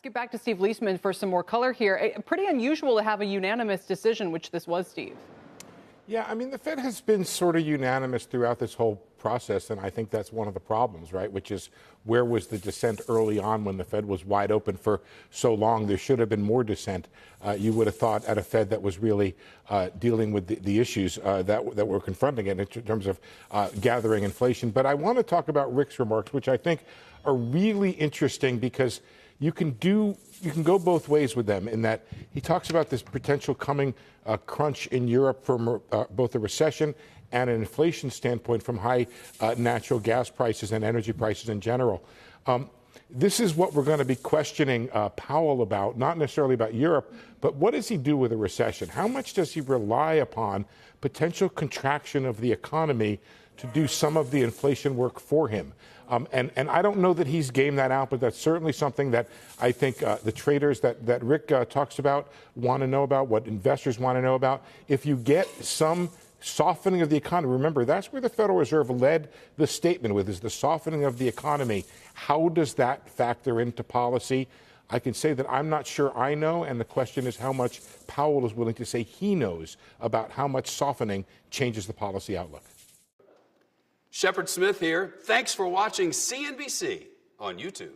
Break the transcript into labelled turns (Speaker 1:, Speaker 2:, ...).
Speaker 1: Get back to Steve Leisman for some more color here. Pretty unusual to have a unanimous decision, which this was, Steve.
Speaker 2: Yeah, I mean, the Fed has been sort of unanimous throughout this whole process, and I think that's one of the problems, right, which is where was the dissent early on when the Fed was wide open for so long? There should have been more dissent. You would have thought at a Fed that was really dealing with the issues that we're confronting it in terms of gathering inflation. But I want to talk about Rick's remarks, which I think are really interesting because you can go both ways with them in that he talks about this potential coming crunch in Europe from both a recession and an inflation standpoint from high natural gas prices and energy prices in general. This is what we're going to be questioning Powell about, not necessarily about Europe, but what does he do with a recession? How much does he rely upon potential contraction of the economy to do some of the inflation work for him? And I don't know that he's gamed that out, but that's certainly something that I think the traders that Rick talks about want to know about, what investors want to know about. If you get some softening of the economy, remember, that's where the Federal Reserve led the statement with, is the softening of the economy. How does that factor into policy? I can say that I'm not sure I know, and the question is how much Powell is willing to say he knows about how much softening changes the policy outlook.
Speaker 3: Shepard Smith here. Thanks for watching CNBC on YouTube.